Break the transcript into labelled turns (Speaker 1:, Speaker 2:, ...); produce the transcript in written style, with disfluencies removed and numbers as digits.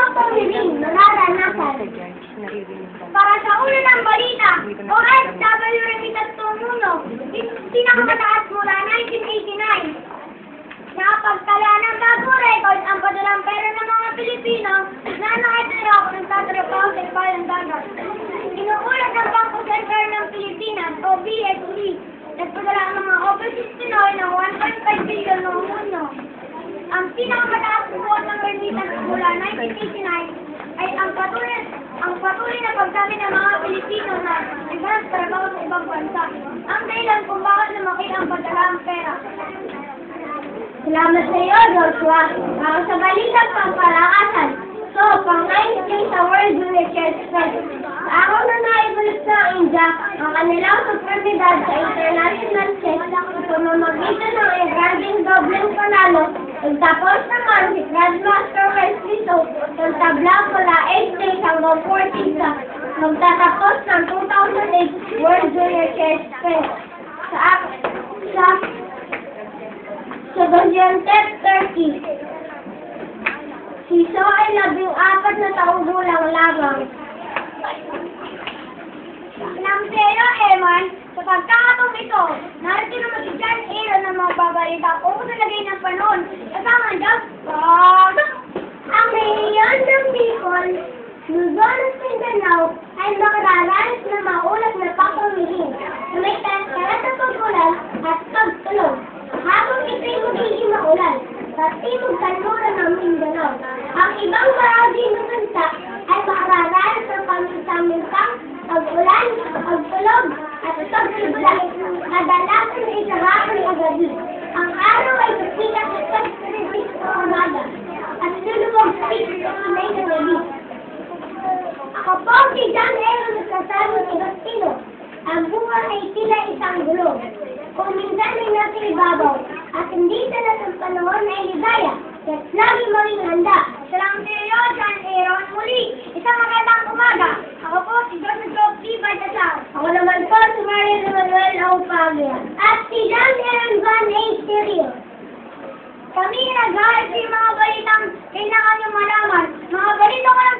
Speaker 1: pagpapamiling nararanasan. Para sa una ng balita, OFW Remitas Tumuno, pinakamataas mula 1989. Nakapagtala ng bagong record ang padalang pera ng mga Pilipino na nakatira o nagtatrabaho sa ibalang dagat. Inuulat ng Bangko Sentral ng Pilipinas o BSP, nagpadala ng mga overseas Pinoy ng 1.5 billion noong mundo. Ang pinakamataas po ng remittance mula 1989 ay ang patuloy na paggamit ng mga Pilipino na ibang trabaho sa ibang bansa. Ang dahilan kung bakit lumaki ang padalang pera. Salamat sa iyo, Joshua. Para sa balitang pampalakasan. So, pang-9 sa World Junior Chess Fest. Ako na naibalik sa India ang kanilang superbidad sa international chess sa pamamagitan ng engranding dobleng panalo. Nagtapos naman si Grandmaster Wesley So ng tabla mula 8 days hanggang 14 sa magtatapos ng 2008 World Junior Chess Fest. Sa Gaziantep, Turkey. Si So ay 14 na taong gulang lamang. Nang pero, Eman, sa pagkakataong ito, narito naman si John Aaron na magbabalita kung sa lagay ng panahon. Kasama ang Dagpag! Ang rehiyon ng Bicol, Luzon at Mindanao ay makararanas na maulat na pagpamilin na may talas na pagkulan at pagtulog. Habang ito'y magiging maulan sa timog kanluran ng Mindanao. Ang ibang bahagi ng bansa ay makararanas ng paminta-mintang pag-ulan, pagtulog, at pagtulog. Kadalasan ay sa hapon o gabi. Ang araw ay tumikat at pagtulog sa umaga at lulubog sa itinay ng gabi. Ako po si John Aaron at kasama si Agostino. Ang buwan ay tila isang gulo. Kung minsan ay nasa ibabaw at hindi talas ang panahon ay ligaya, kaya't lagi maging handa. Salamat sa iyo, John Aaron. Muli, isang magandang umaga. Ako po si Joseph P. Baltasar. Ako naman po si Marian Manuel Aupaglia. At si John Aaron Van A. Stereo. Kami nag-aaral sa mga balitang kailangan nyo malaman. Mga balita ko lang